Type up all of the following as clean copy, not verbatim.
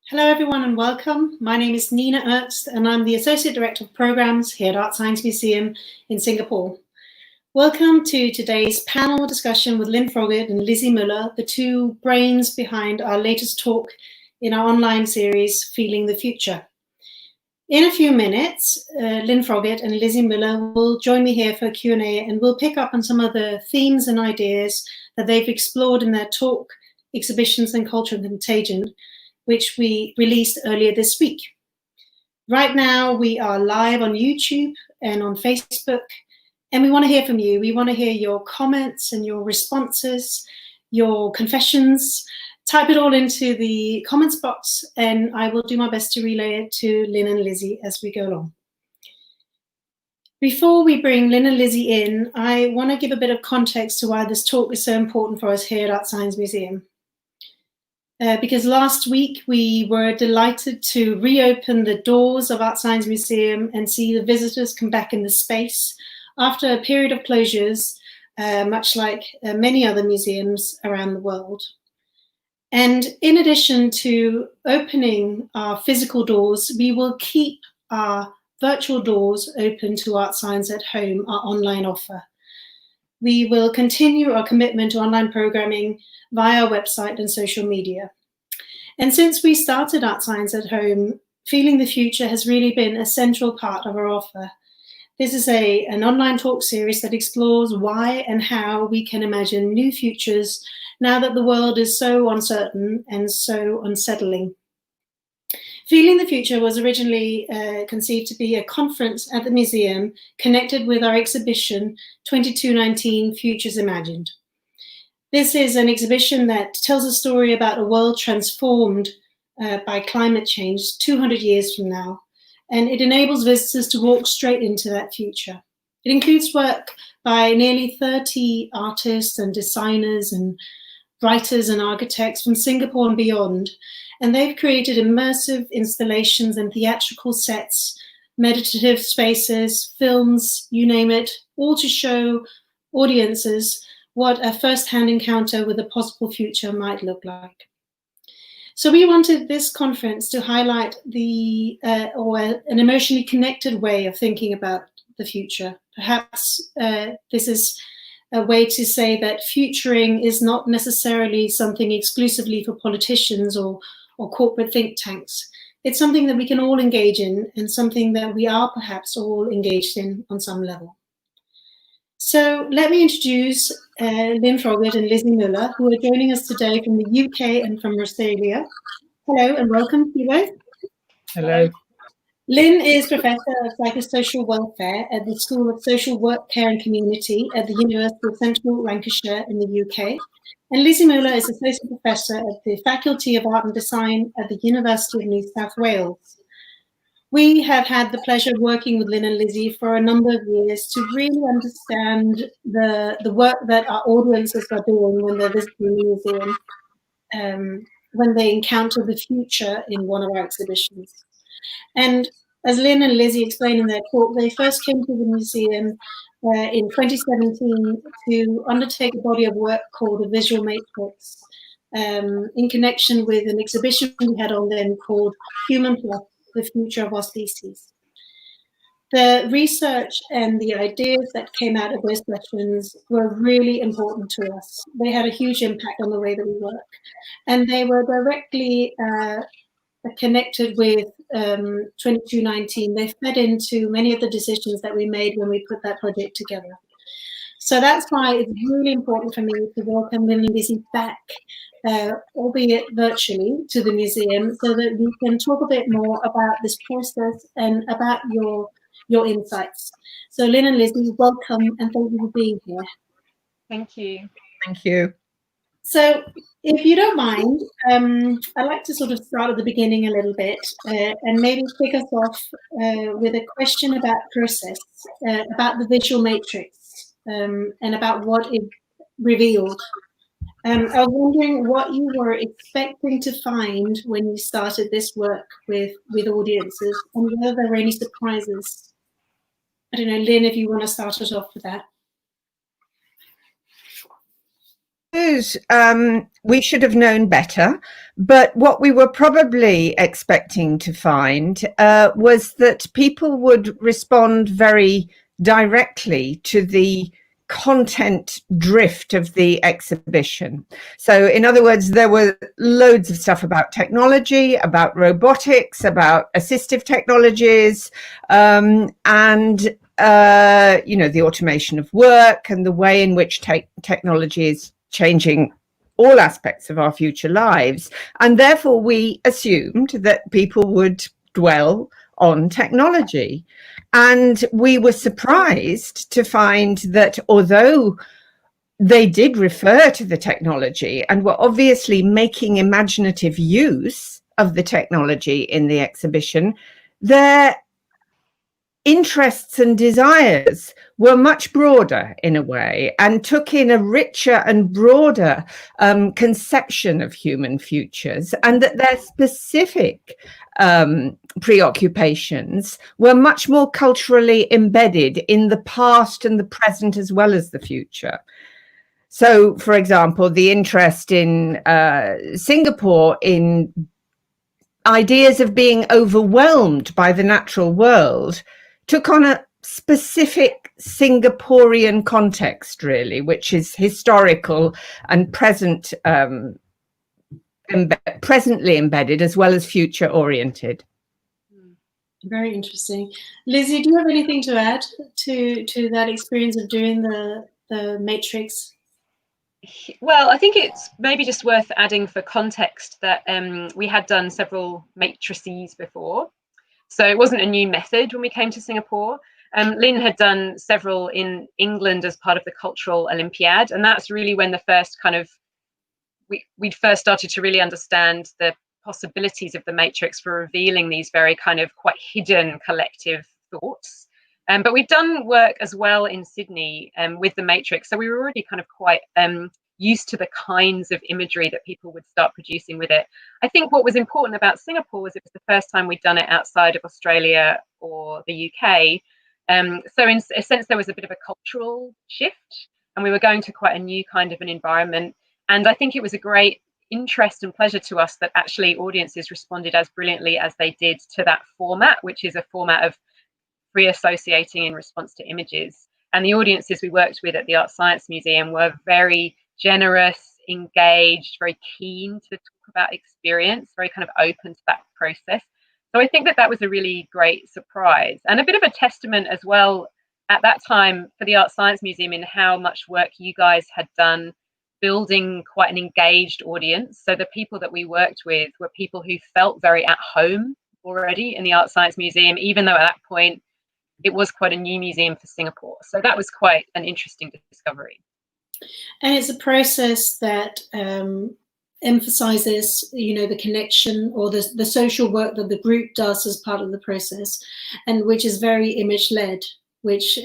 Hello everyone and welcome. My name is Nina Ernst and I'm the Associate Director of Programs here at ArtScience Museum in Singapore. Welcome to today's panel discussion with Lynn Froggett and Lizzie Muller, the two brains behind our latest talk in our online series, Feeling the Future. In a few minutes, Lynn Froggett and Lizzie Muller will join me here for a Q&A and we'll pick up on some of the themes and ideas that they've explored in their talk, Exhibitions and Culture and Contagion, which we released earlier this week. Right now, we are live on YouTube and on Facebook, and we want to hear from you. We want to hear your comments and your responses, your confessions. Type it all into the comments box, and I will do my best to relay it to Lynn and Lizzie as we go along. Before we bring Lynn and Lizzie in, I want to give a bit of context to why this talk is so important for us here at ArtScience Museum. Because last week we were delighted to reopen the doors of ArtScience Museum and see the visitors come back in the space after a period of closures, much like many other museums around the world. And in addition to opening our physical doors, we will keep our virtual doors open to ArtScience at Home, our online offer. We will continue our commitment to online programming via our website and social media. And since we started ArtScience at Home, Feeling the Future has really been a central part of our offer. This is an online talk series that explores why and how we can imagine new futures now that the world is so uncertain and so unsettling. Feeling the Future was originally conceived to be a conference at the museum connected with our exhibition 2219 Futures Imagined. This is an exhibition that tells a story about a world transformed by climate change 200 years from now, and it enables visitors to walk straight into that future. It includes work by nearly 30 artists and designers and writers and architects from Singapore and beyond, and they've created immersive installations and theatrical sets, meditative spaces, films, you name it, all to show audiences what a first-hand encounter with a possible future might look like. So we wanted this conference to highlight an emotionally connected way of thinking about the future. Perhaps this is a way to say that futuring is not necessarily something exclusively for politicians or corporate think tanks. It's something that we can all engage in and something that we are perhaps all engaged in on some level. So let me introduce Lynn Froggett and Lizzie Muller, who are joining us today from the UK and from Australia. Hello and welcome to you both. Hello. Lynn is Professor of Psychosocial Welfare at the School of Social Work, Care and Community at the University of Central Lancashire in the UK. And Lizzie Muller is Associate Professor at the Faculty of Art and Design at the University of New South Wales. We have had the pleasure of working with Lynn and Lizzie for a number of years to really understand the work that our audiences are doing when they're visiting the museum, when they encounter the future in one of our exhibitions. And as Lynn and Lizzie explained in their talk, they first came to the museum in 2017 to undertake a body of work called a visual matrix in connection with an exhibition we had on then called Human Plus, the Future of Our Species. The research and the ideas that came out of those sessions were really important to us. They had a huge impact on the way that we work, and they were directly connected with 2219. They fed into many of the decisions that we made when we put that project together. So that's why it's really important for me to welcome Lynn and Lizzie back, albeit virtually, to the museum so that we can talk a bit more about this process and about your insights. So Lynn and Lizzie, welcome and thank you for being here. Thank you. Thank you. So if you don't mind, I'd like to sort of start at the beginning a little bit and maybe kick us off with a question about process, about the visual matrix and about what it revealed. I was wondering what you were expecting to find when you started this work with audiences and whether there were any surprises. I don't know, Lynn, if you want to start us off with that. suppose we should have known better, but what we were probably expecting to find was that people would respond very directly to the content drift of the exhibition. So in other words, there were loads of stuff about technology, about robotics, about assistive technologies, and the automation of work and the way in which technology is changing all aspects of our future lives. And therefore we assumed that people would dwell on technology. And we were surprised to find that although they did refer to the technology and were obviously making imaginative use of the technology in the exhibition, their interests and desires were much broader in a way and took in a richer and broader conception of human futures, and that their specific preoccupations were much more culturally embedded in the past and the present as well as the future. So, for example, the interest in Singapore in ideas of being overwhelmed by the natural world took on a specific Singaporean context, really, which is historical and presently embedded as well as future oriented. Very interesting. Lizzie, do you have anything to add to that experience of doing the matrix? Well, I think it's maybe just worth adding for context that we had done several matrices before. So it wasn't a new method when we came to Singapore. Lynn had done several in England as part of the Cultural Olympiad. And that's really when the first kind of, we'd first started to really understand the possibilities of the matrix for revealing these very kind of quite hidden collective thoughts. But we've done work as well in Sydney with the matrix. So we were already kind of quite used to the kinds of imagery that people would start producing with it. I think what was important about Singapore was it was the first time we'd done it outside of Australia or the UK. So in a sense, there was a bit of a cultural shift, and we were going to quite a new kind of an environment. And I think it was a great interest and pleasure to us that actually audiences responded as brilliantly as they did to that format, which is a format of free associating in response to images. And the audiences we worked with at the ArtScience Museum were very generous, engaged, very keen to talk about experience, very kind of open to that process. So I think that that was a really great surprise and a bit of a testament as well at that time for the ArtScience Museum in how much work you guys had done building quite an engaged audience. So the people that we worked with were people who felt very at home already in the ArtScience Museum, even though at that point it was quite a new museum for Singapore. So that was quite an interesting discovery. And it's a process that emphasizes, the connection or the social work that the group does as part of the process, and which is very image-led, which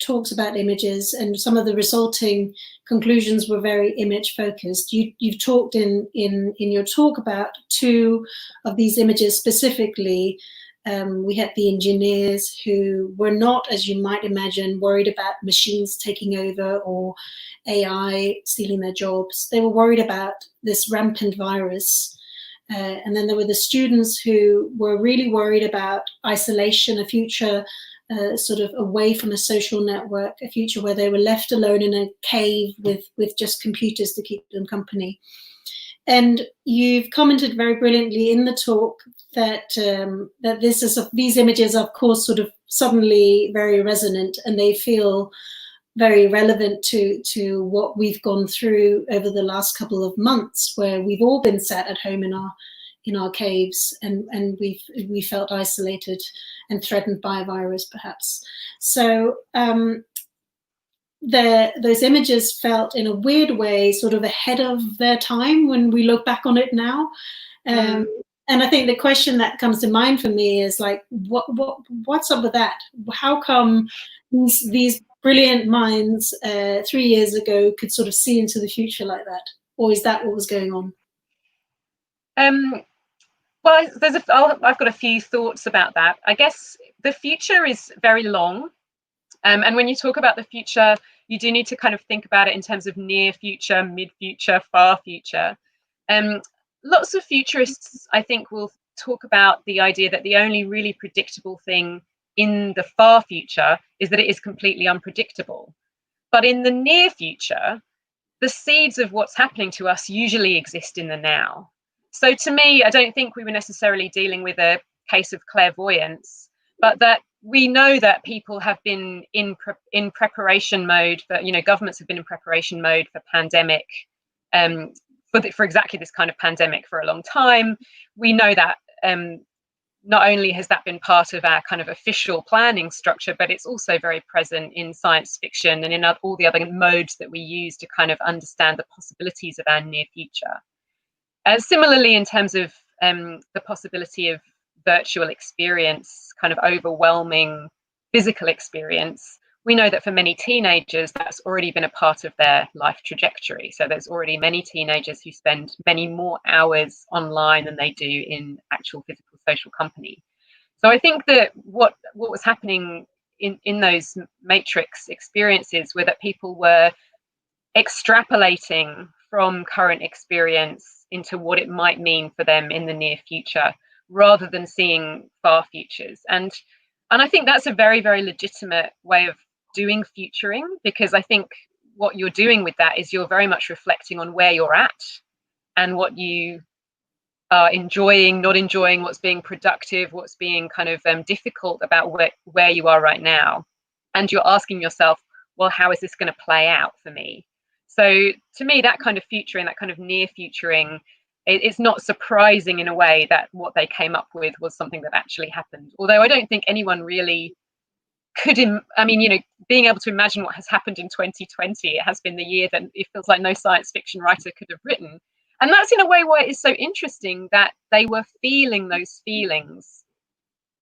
talks about images, and some of the resulting conclusions were very image-focused. You've talked in your talk about two of these images specifically. We had the engineers who were not, as you might imagine, worried about machines taking over or AI stealing their jobs. They were worried about this rampant virus. And then there were the students who were really worried about isolation, a future sort of away from a social network, a future where they were left alone in a cave with just computers to keep them company. And you've commented very brilliantly in the talk that these images are, of course, sort of suddenly very resonant, and they feel very relevant to what we've gone through over the last couple of months, where we've all been sat at home in our caves, and we felt isolated and threatened by a virus, perhaps. So those images felt in a weird way sort of ahead of their time when we look back on it now. And I think the question that comes to mind for me is like, what's up with that? How come these brilliant minds 3 years ago could sort of see into the future like that? Or is that what was going on? Well, I've got a few thoughts about that. I guess the future is very long. And when you talk about the future, you do need to kind of think about it in terms of near future, mid future, far future. Lots of futurists, I think, will talk about the idea that the only really predictable thing in the far future is that it is completely unpredictable. But in the near future, the seeds of what's happening to us usually exist in the now. So to me, I don't think we were necessarily dealing with a case of clairvoyance, but that we know that people have been in preparation mode for, governments have been in preparation mode for pandemic, for exactly this kind of pandemic for a long time. We know that not only has that been part of our kind of official planning structure, but it's also very present in science fiction and in all the other modes that we use to kind of understand the possibilities of our near future. Similarly, in terms of the possibility of virtual experience, kind of overwhelming physical experience, we know that for many teenagers, that's already been a part of their life trajectory. So there's already many teenagers who spend many more hours online than they do in actual physical social company. So I think that what was happening in those matrix experiences were that people were extrapolating from current experience into what it might mean for them in the near future, rather than seeing far futures. And I think that's a very, very legitimate way of doing futuring, because I think what you're doing with that is you're very much reflecting on where you're at and what you are enjoying, not enjoying, what's being productive, what's being kind of difficult about where you are right now. And you're asking yourself, well, how is this going to play out for me? So to me, that kind of futuring, that kind of near futuring, it's not surprising in a way that what they came up with was something that actually happened. Although I don't think anyone really could, being able to imagine what has happened in 2020, it has been the year that it feels like no science fiction writer could have written. And that's in a way why it's so interesting that they were feeling those feelings,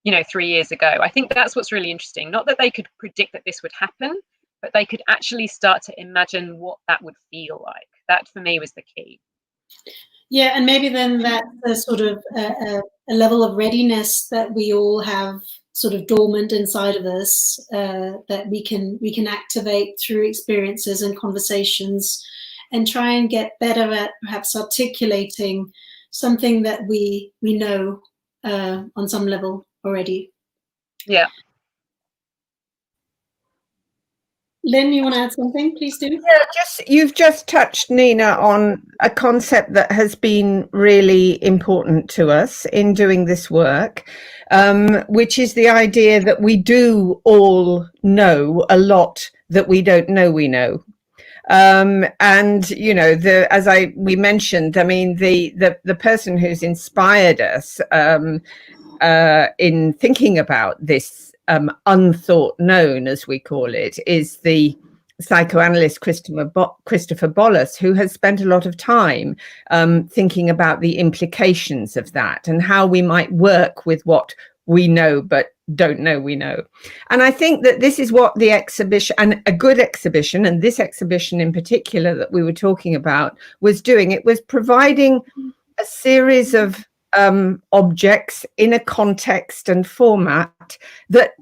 3 years ago. I think that's what's really interesting. Not that they could predict that this would happen, but they could actually start to imagine what that would feel like. That for me was the key. Yeah, and maybe then that's a sort of a level of readiness that we all have sort of dormant inside of us, that we can activate through experiences and conversations, and try and get better at perhaps articulating something that we know on some level already. Yeah. Lynn, you want to add something? Please do. Yeah, you've just touched, Nina, on a concept that has been really important to us in doing this work, which is the idea that we do all know a lot that we don't know we know. And as we mentioned, I mean, the person who's inspired us in thinking about this unthought known, as we call it, is the psychoanalyst Christopher Bollas, who has spent a lot of time thinking about the implications of that and how we might work with what we know but don't know we know. And I think that this is what the exhibition, and a good exhibition, and this exhibition in particular that we were talking about, was doing. It was providing a series of objects in a context and format that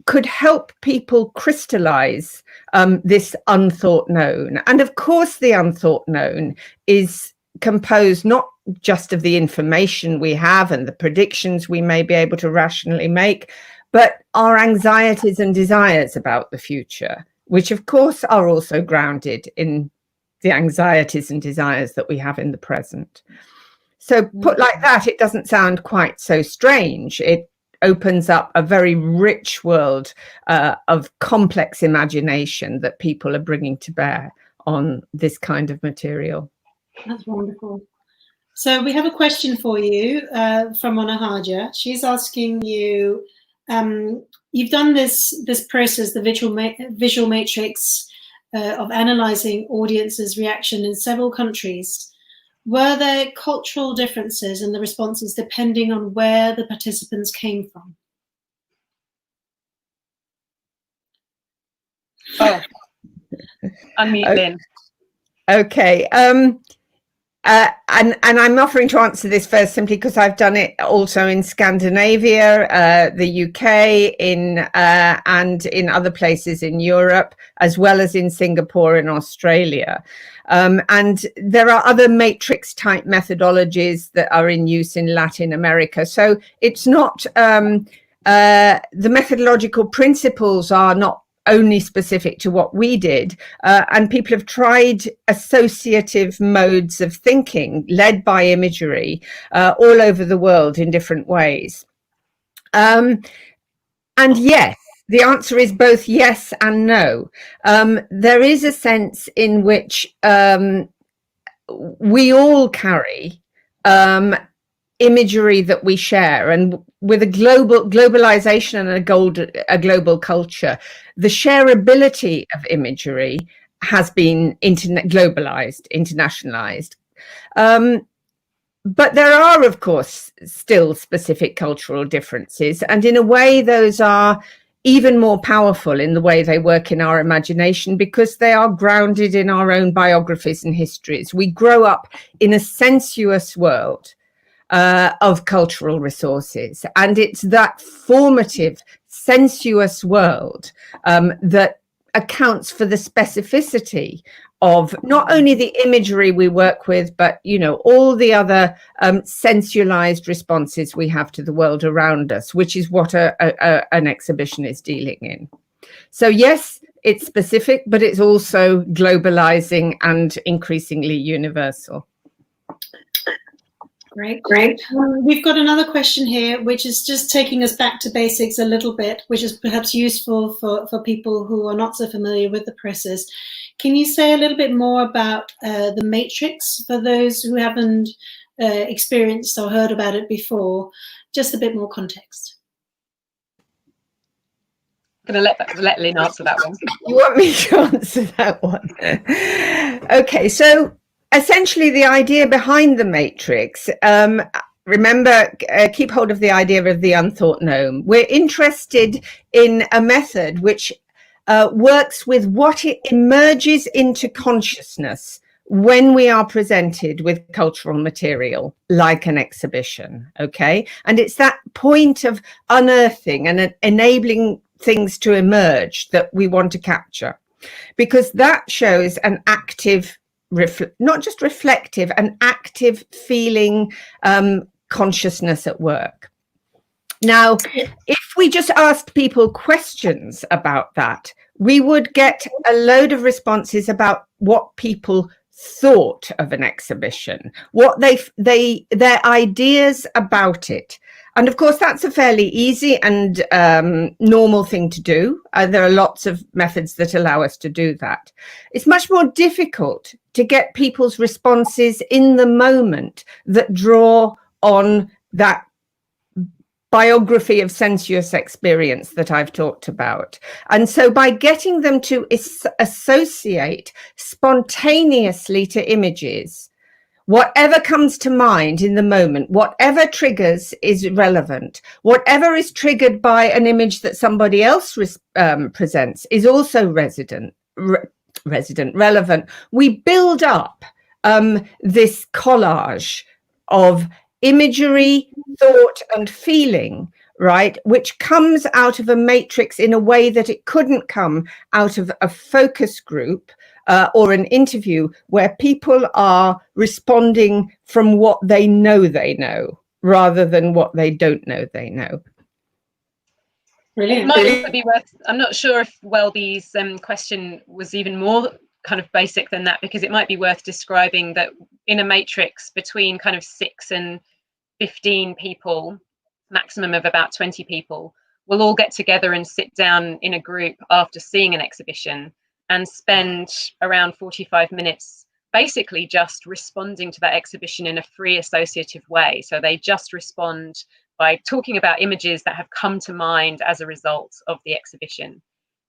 could help people crystallize this unthought known. And of course, the unthought known is composed not just of the information we have and the predictions we may be able to rationally make, but our anxieties and desires about the future, which of course are also grounded in the anxieties and desires that we have in the present. So put like that, it doesn't sound quite so strange. It opens up a very rich world of complex imagination that people are bringing to bear on this kind of material. That's wonderful. So we have a question for you from Anahaja. She's asking you, you've done this process, the visual matrix of analyzing audiences' reaction in several countries. Were there cultural differences in the responses depending on where the participants came from? Oh, unmute Lynn. Okay. and I'm offering to answer this first simply because I've done it also in Scandinavia, the UK, and in other places in Europe, as well as in Singapore and Australia. And there are other matrix type methodologies that are in use in Latin America. So it's not, the methodological principles are not only specific to what we did, and people have tried associative modes of thinking led by imagery all over the world in different ways. And yes, the answer is both yes and no. There is a sense in which we all carry imagery that we share, and with a globalization and a global culture, the shareability of imagery has been globalized, internationalized. But there are, of course, still specific cultural differences, and in a way those are even more powerful in the way they work in our imagination, because they are grounded in our own biographies and histories. We grow up in a sensuous world of cultural resources, and it's that formative, sensuous world that accounts for the specificity of not only the imagery we work with, but all the other sensualized responses we have to the world around us, which is what an exhibition is dealing in. So yes, it's specific, but it's also globalizing and increasingly universal. Great. We've got another question here, which is just taking us back to basics a little bit, which is perhaps useful for people who are not so familiar with the process. Can you say a little bit more about the matrix for those who haven't experienced or heard about it before? Just a bit more context. I'm going to let Lynn answer that one. You want me to answer that one? Okay, so essentially the idea behind the matrix, remember, keep hold of the idea of the unthought known. We're interested in a method which works with what it emerges into consciousness when we are presented with cultural material like an exhibition, okay? And it's that point of unearthing and enabling things to emerge that we want to capture, because that shows an active, not just reflective, an active feeling consciousness at work. Now, if we just asked people questions about that, we would get a load of responses about what people thought of an exhibition, what their ideas about it. And of course, that's a fairly easy and normal thing to do. There are lots of methods that allow us to do that. It's much more difficult to get people's responses in the moment that draw on that biography of sensuous experience that I've talked about. And so by getting them to associate spontaneously to images, whatever comes to mind in the moment, whatever triggers is relevant, whatever is triggered by an image that somebody else presents is also relevant. We build up this collage of imagery, thought and feeling, right, which comes out of a matrix in a way that it couldn't come out of a focus group or an interview, where people are responding from what they know rather than what they don't know they know. Brilliant. It might also be worth, I'm not sure if Welby's question was even more kind of basic than that, because it might be worth describing that in a matrix between kind of 6 and 15 people, maximum of about 20 people, will all get together and sit down in a group after seeing an exhibition and spend around 45 minutes basically just responding to that exhibition in a free associative way. So they just respond by talking about images that have come to mind as a result of the exhibition.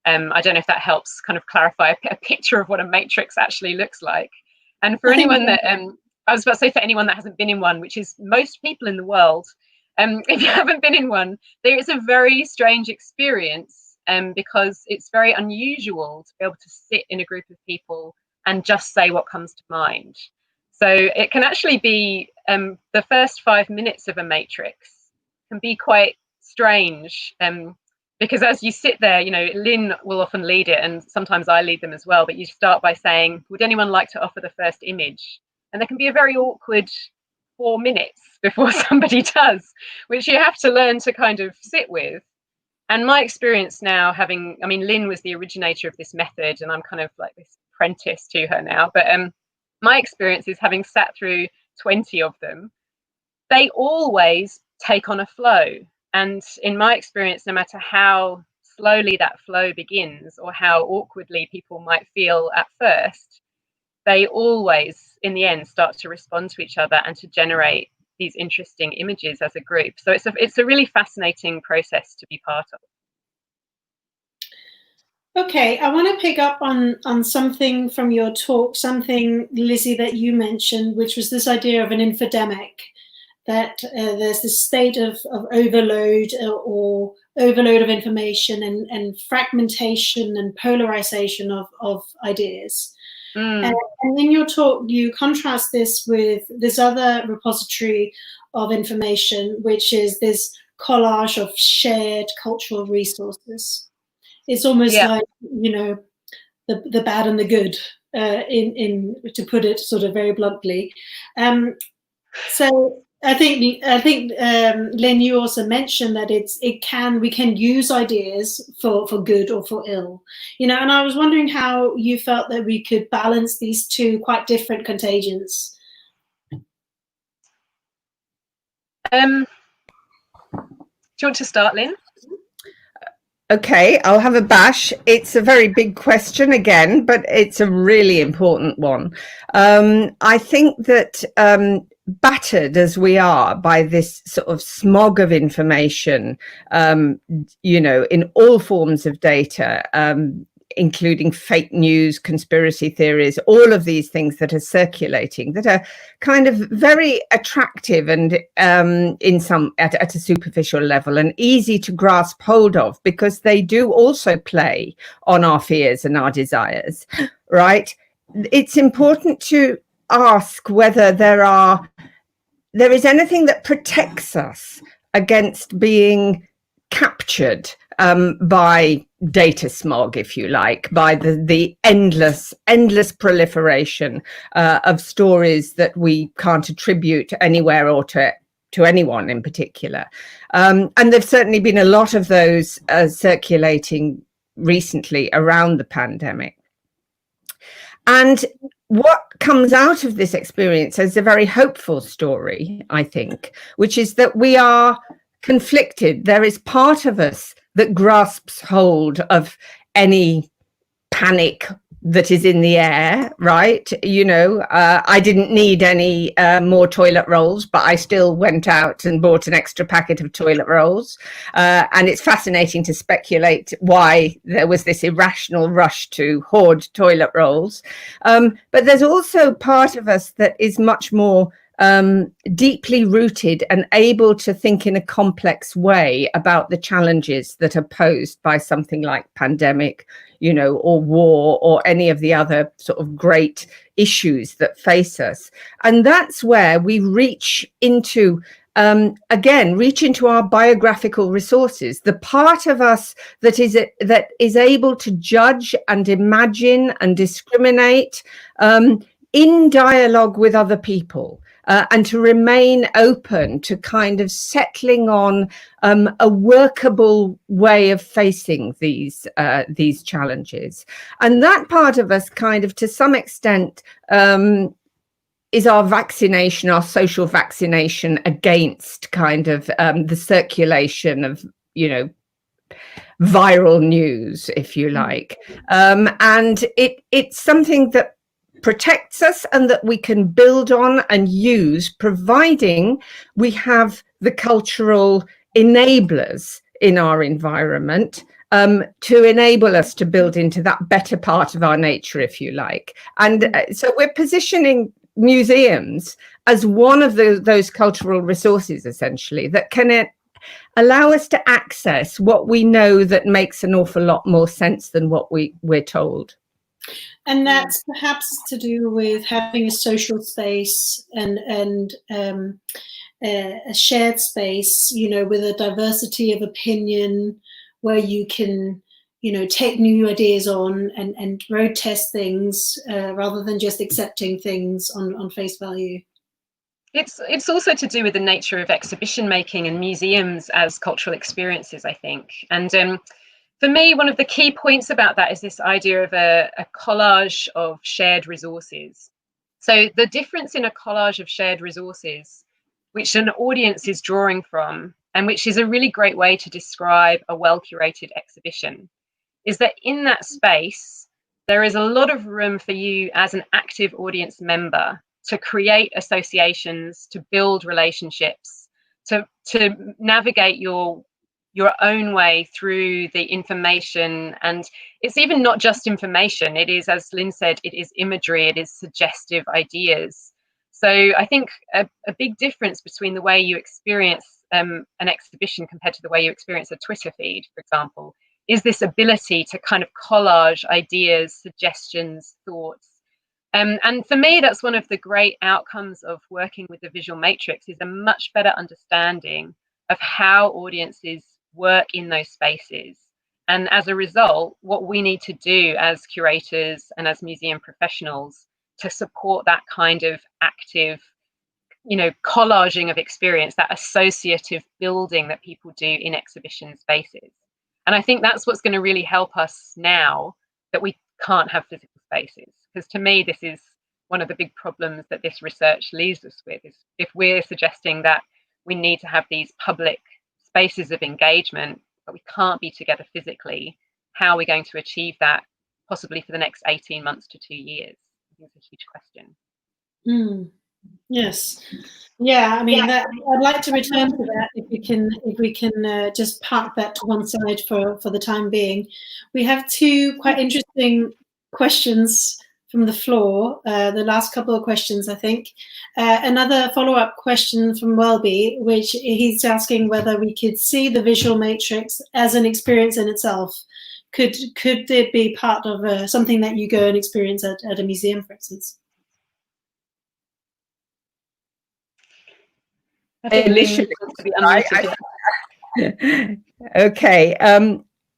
I don't know if that helps kind of clarify a picture of what a matrix actually looks like. And for anyone that, I was about to say for anyone that hasn't been in one, which is most people in the world, if you haven't been in one, there is a very strange experience because it's very unusual to be able to sit in a group of people and just say what comes to mind. So it can actually be the first 5 minutes of a matrix can be quite strange, because as you sit there, you know, Lynn will often lead it, and sometimes I lead them as well, but you start by saying, would anyone like to offer the first image? And there can be a very awkward 4 minutes before somebody does, which you have to learn to kind of sit with. And my experience now, having, I mean, Lynn was the originator of this method, and I'm kind of like this apprentice to her now, but my experience is, having sat through 20 of them, they always take on a flow. And in my experience, no matter how slowly that flow begins or how awkwardly people might feel at first, they always, in the end, start to respond to each other and to generate these interesting images as a group. So it's a really fascinating process to be part of. Okay, I want to pick up on something from your talk, something, Lizzie, that you mentioned, which was this idea of an infodemic, that there's this state of overload or overload of information and fragmentation and polarization of ideas. And in your talk, you contrast this with this other repository of information, which is this collage of shared cultural resources. It's almost like, you know, the bad and the good, in to put it sort of very bluntly. So I think Lynn, you also mentioned that we can use ideas for good or for ill, you know, and I was wondering how you felt that we could balance these two quite different contagions. Do you want to start, Lynn? Okay, I'll have a bash. It's a very big question again, but it's a really important one. I think that battered as we are by this sort of smog of information, you know, in all forms of data, including fake news, conspiracy theories, all of these things that are circulating, that are kind of very attractive and in some at a superficial level and easy to grasp hold of, because they do also play on our fears and our desires, right? It's important to ask whether there is anything that protects us against being captured by data smog, if you like, by the endless proliferation of stories that we can't attribute anywhere or to anyone in particular. And there's certainly been a lot of those circulating recently around the pandemic. And what comes out of this experience is a very hopeful story, I think, which is that we are conflicted. There is part of us that grasps hold of any panic that is in the air, right? You know, I didn't need any more toilet rolls, but I still went out and bought an extra packet of toilet rolls. And it's fascinating to speculate why there was this irrational rush to hoard toilet rolls. But there's also part of us that is much more deeply rooted and able to think in a complex way about the challenges that are posed by something like pandemic, you know, or war, or any of the other sort of great issues that face us. And that's where we reach into our biographical resources, the part of us that is able to judge and imagine and discriminate in dialogue with other people. And to remain open to kind of settling on a workable way of facing these challenges. And that part of us kind of, to some extent, is our vaccination, our social vaccination against kind of the circulation of, you know, viral news, if you like. And it's something that protects us and that we can build on and use, providing we have the cultural enablers in our environment to enable us to build into that better part of our nature, if you like. And so we're positioning museums as one of those cultural resources, essentially, that can allow us to access what we know that makes an awful lot more sense than what we're told. And that's perhaps to do with having a social space and a shared space, you know, with a diversity of opinion, where you can, you know, take new ideas on and road test things rather than just accepting things on face value. It's also to do with the nature of exhibition making and museums as cultural experiences, I think. And for me, one of the key points about that is this idea of a collage of shared resources. So the difference in a collage of shared resources, which an audience is drawing from, and which is a really great way to describe a well-curated exhibition, is that in that space, there is a lot of room for you as an active audience member to create associations, to build relationships, to navigate your own way through the information. And it's even not just information. It is, as Lynn said, it is imagery, it is suggestive ideas. So I think a big difference between the way you experience an exhibition compared to the way you experience a Twitter feed, for example, is this ability to kind of collage ideas, suggestions, thoughts. And for me, that's one of the great outcomes of working with the visual matrix, is a much better understanding of how audiences work in those spaces. And as a result, what we need to do as curators and as museum professionals to support that kind of active, you know, collaging of experience, that associative building that people do in exhibition spaces. And I think that's what's going to really help us now that we can't have physical spaces. Because to me, this is one of the big problems that this research leaves us with, is if we're suggesting that we need to have these public spaces of engagement, but we can't be together physically, how are we going to achieve that possibly for the next 18 months to 2 years? I think it's a huge question. Yes. Yeah, I mean, that, I'd like to return to that if we can just park that to one side for the time being. We have two quite interesting questions from the floor, the last couple of questions, I think. Another follow-up question from Welby, which he's asking whether we could see the visual matrix as an experience in itself. Could it be part of something that you go and experience at a museum, for instance? Initially, okay.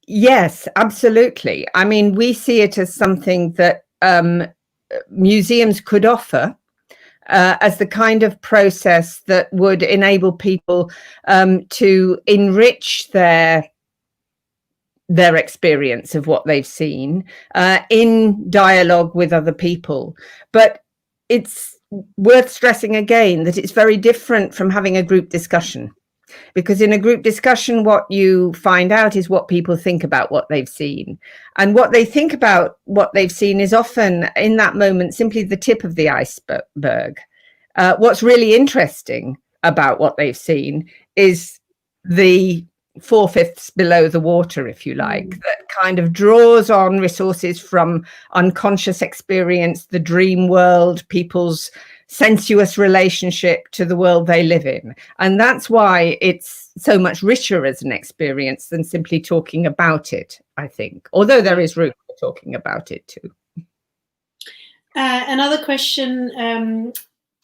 Yes, absolutely. I mean, we see it as something that museums could offer as the kind of process that would enable people to enrich their experience of what they've seen in dialogue with other people. But it's worth stressing again that it's very different from having a group discussion, because in a group discussion, what you find out is what people think about what they've seen. And what they think about what they've seen is often in that moment simply the tip of the iceberg. What's really interesting about what they've seen is the 4/5 below the water, if you like, that kind of draws on resources from unconscious experience, the dream world, people's sensuous relationship to the world they live in. And that's why it's so much richer as an experience than simply talking about it, I think, although there is room for talking about it too. Another question,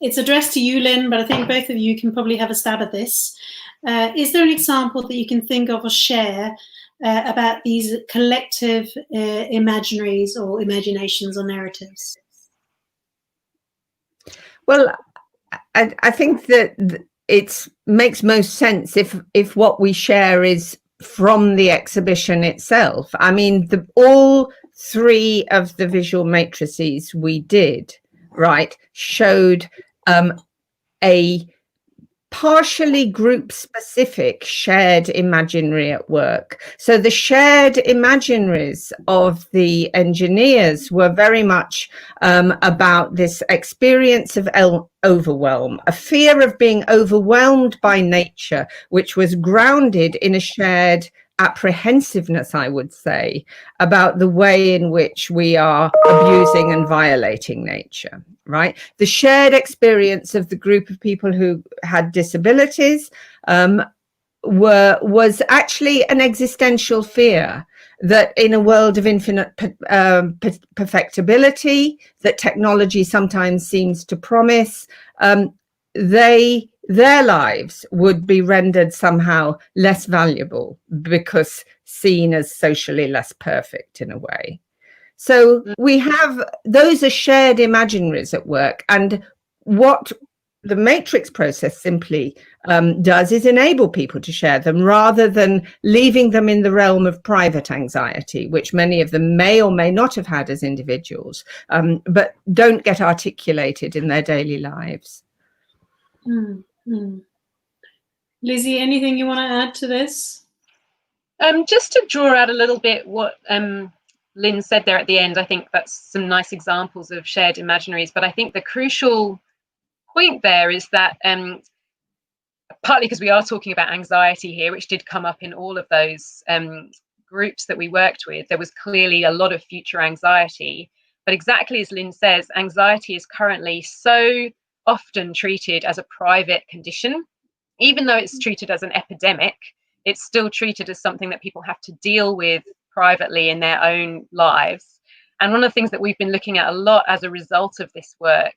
it's addressed to you, Lynn, but I think both of you can probably have a stab at this. Is there an example that you can think of or share about these collective imaginaries or imaginations or narratives? Well, I think that it makes most sense if what we share is from the exhibition itself. I mean, all three of the visual matrices we did, right, showed a partially group-specific shared imaginary at work. So the shared imaginaries of the engineers were very much about this experience of overwhelm, a fear of being overwhelmed by nature, which was grounded in a shared apprehensiveness, I would say, about the way in which we are abusing and violating nature, right? The shared experience of the group of people who had disabilities was actually an existential fear that in a world of infinite perfectibility that technology sometimes seems to promise, their lives would be rendered somehow less valuable because seen as socially less perfect in a way. So we have, those are shared imaginaries at work, and what the matrix process simply does is enable people to share them rather than leaving them in the realm of private anxiety, which many of them may or may not have had as individuals, but don't get articulated in their daily lives. Lizzie, anything you want to add to this? Just to draw out a little bit what Lynn said there at the end, I think that's some nice examples of shared imaginaries, but I think the crucial point there is that partly because we are talking about anxiety here, which did come up in all of those groups that we worked with, there was clearly a lot of future anxiety. But exactly as Lynn says, anxiety is currently so often treated as a private condition. Even though it's treated as an epidemic, it's still treated as something that people have to deal with privately in their own lives. And one of the things that we've been looking at a lot as a result of this work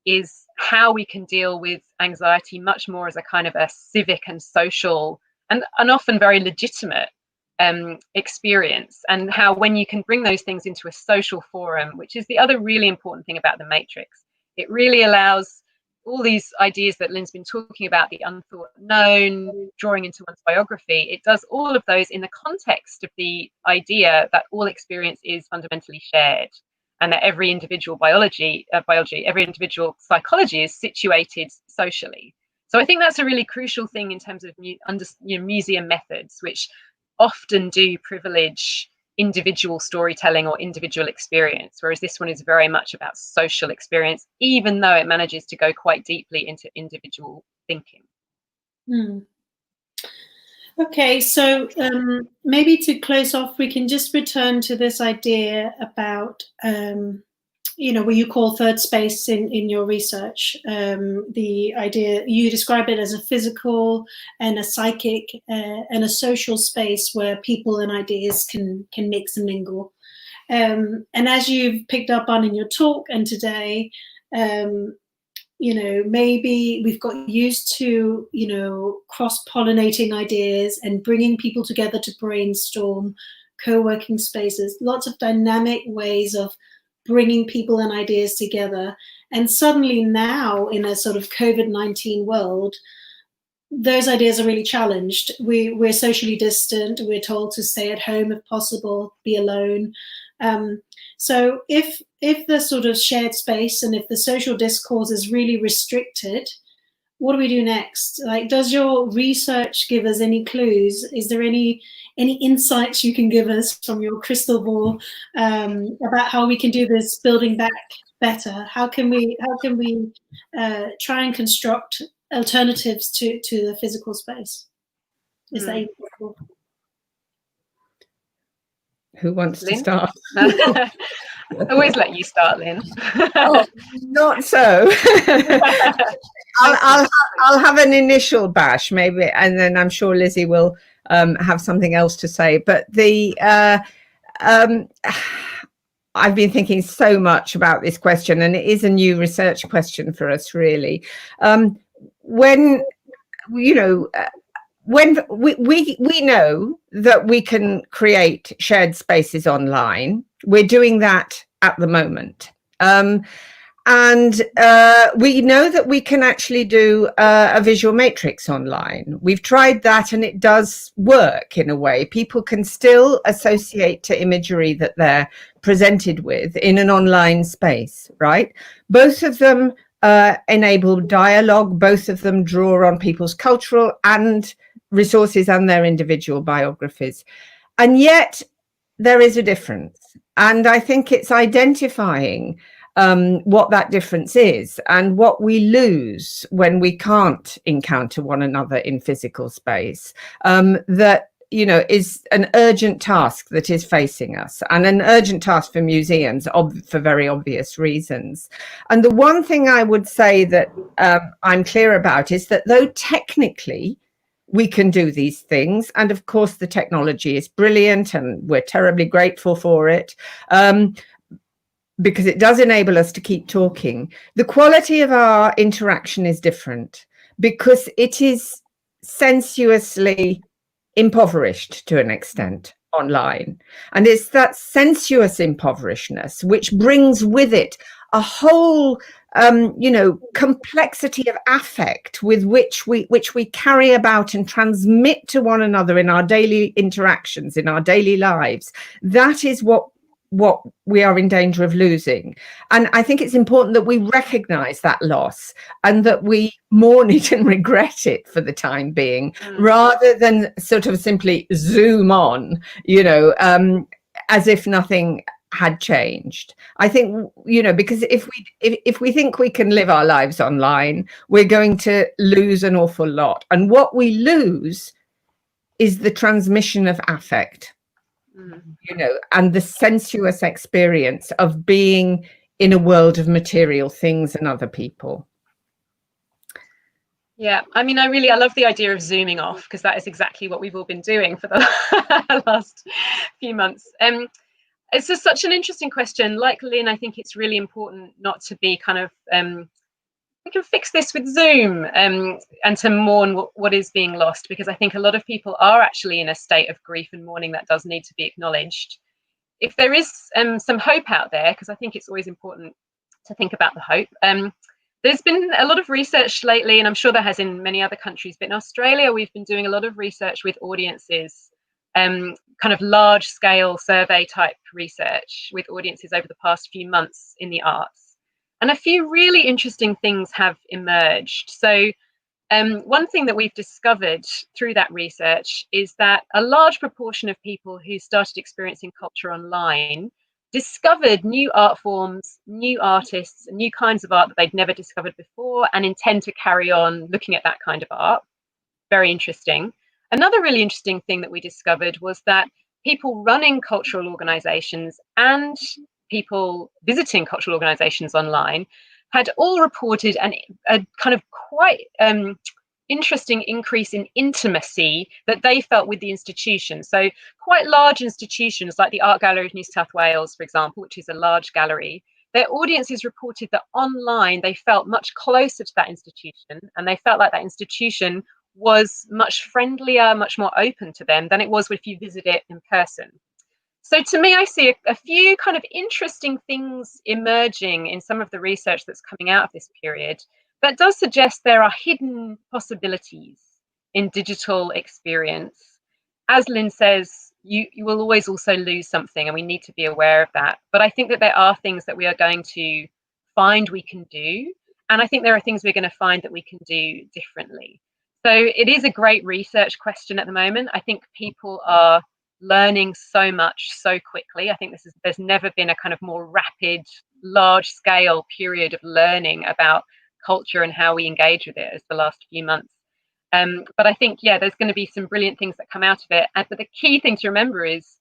is how we can deal with anxiety much more as a kind of a civic and social and often very legitimate experience, and how when you can bring those things into a social forum, which is the other really important thing about the matrix, it really allows all these ideas that Lynn's been talking about, the unthought known, drawing into one's biography, it does all of those in the context of the idea that all experience is fundamentally shared, and that every individual every individual psychology is situated socially. So I think that's a really crucial thing in terms of museum methods, which often do privilege individual storytelling or individual experience, whereas this one is very much about social experience, even though it manages to go quite deeply into individual thinking. Okay, so maybe to close off, we can just return to this idea about what you call third space in your research. The idea, you describe it as a physical and a psychic and a social space where people and ideas can mix and mingle. And as you've picked up on in your talk and today, maybe we've got used to, cross-pollinating ideas and bringing people together to brainstorm, co-working spaces, lots of dynamic ways of bringing people and ideas together. And suddenly now, in a sort of COVID-19 world, those ideas are really challenged. We're socially distant. We're told to stay at home if possible, be alone. So if the sort of shared space and if the social discourse is really restricted, what do we do next? Like, does your research give us any clues? Is there any insights you can give us from your crystal ball about how we can do this building back better? How can we try and construct alternatives to the physical space? Is that even possible? Who wants Lynn? to start? I always let you start, Lynn. Oh, not so. I'll have an initial bash maybe, and then I'm sure Lizzie will have something else to say. But I've been thinking so much about this question, and it is a new research question for us, really. When we know that we can create shared spaces online, we're doing that at the moment. And we know that we can actually do a visual matrix online. We've tried that and it does work in a way. People can still associate to imagery that they're presented with in an online space, right? Both of them enable dialogue. Both of them draw on people's cultural and resources and their individual biographies. And yet there is a difference. And I think it's identifying what that difference is and what we lose when we can't encounter one another in physical space, that is an urgent task that is facing us, and an urgent task for museums for very obvious reasons. And the one thing I would say that I'm clear about is that though technically we can do these things. And of course, the technology is brilliant and we're terribly grateful for it, because it does enable us to keep talking. The quality of our interaction is different because it is sensuously impoverished to an extent online. And it's that sensuous impoverishedness which brings with it a whole complexity of affect with which we carry about and transmit to one another in our daily interactions, in our daily lives. That is what we are in danger of losing. And I think it's important that we recognize that loss and that we mourn it and regret it for the time being, rather than sort of simply zoom on, as if nothing had changed. I think, because if we think we can live our lives online, we're going to lose an awful lot. And what we lose is the transmission of affect. And the sensuous experience of being in a world of material things and other people. Yeah, I mean, I love the idea of zooming off, because that is exactly what we've all been doing for the last few months. It's just such an interesting question. Like Lynn, I think it's really important not to be kind of we can fix this with Zoom, and to mourn what is being lost, because I think a lot of people are actually in a state of grief and mourning that does need to be acknowledged. If there is some hope out there, because I think it's always important to think about the hope, there's been a lot of research lately, and I'm sure there has in many other countries, but in Australia we've been doing a lot of research with audiences, kind of large scale survey type research with audiences over the past few months in the arts. And a few really interesting things have emerged. So one thing that we've discovered through that research is that a large proportion of people who started experiencing culture online discovered new art forms, new artists, new kinds of art that they'd never discovered before, and intend to carry on looking at that kind of art. Very interesting. Another really interesting thing that we discovered was that people running cultural organizations and people visiting cultural organizations online had all reported a kind of quite interesting increase in intimacy that they felt with the institution. So quite large institutions like the Art Gallery of New South Wales, for example, which is a large gallery, their audiences reported that online they felt much closer to that institution, and they felt like that institution was much friendlier, much more open to them than it was if you visit it in person. So to me, I see a few kind of interesting things emerging in some of the research that's coming out of this period that does suggest there are hidden possibilities in digital experience. As Lynn says, you will always also lose something, and we need to be aware of that. But I think that there are things that we are going to find we can do, and I think there are things we're going to find that we can do differently. So it is a great research question at the moment. I think people are learning so much so quickly. I think there's never been a kind of more rapid, large scale period of learning about culture and how we engage with it as the last few months. But I think, there's going to be some brilliant things that come out of it. But the key thing to remember is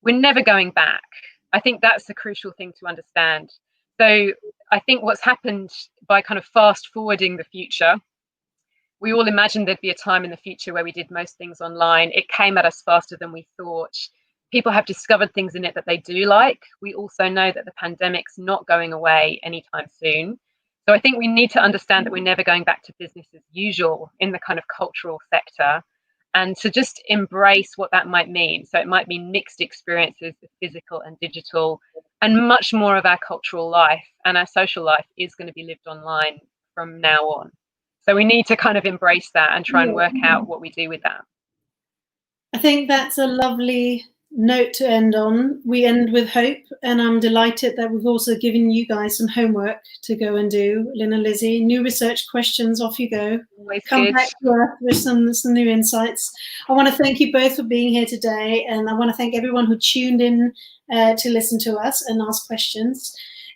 we're never going back. I think that's the crucial thing to understand. So I think what's happened by kind of fast forwarding the future, we all imagined there'd be a time in the future where we did most things online. It came at us faster than we thought. People have discovered things in it that they do like. We also know that the pandemic's not going away anytime soon. So I think we need to understand that we're never going back to business as usual in the kind of cultural sector, and to just embrace what that might mean. So it might mean mixed experiences of physical and digital, and much more of our cultural life and our social life is going to be lived online from now on. So we need to kind of embrace that and try and work out what we do with that. I think that's a lovely note to end on. We end with hope, and I'm delighted that we've also given you guys some homework to go and do. Lynn and Lizzie, new research questions, off you go. Always Come good. back to us with some new insights. I want to thank you both for being here today, and I want to thank everyone who tuned in to listen to us and ask questions.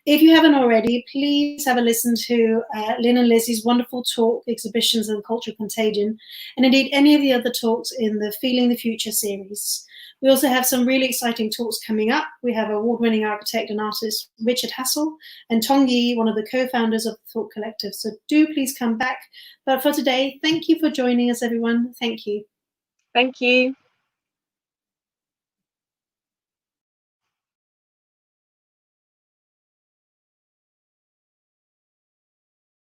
If you haven't already, please have a listen to Lynn and Lizzie's wonderful talk, Exhibitions and Cultural Contagion, and indeed any of the other talks in the Feeling the Future series. We also have some really exciting talks coming up. We have award-winning architect and artist Richard Hassel and Tong Yi, one of the co-founders of the Thought Collective. So do please come back. But for today, thank you for joining us, everyone. Thank you. Thank you.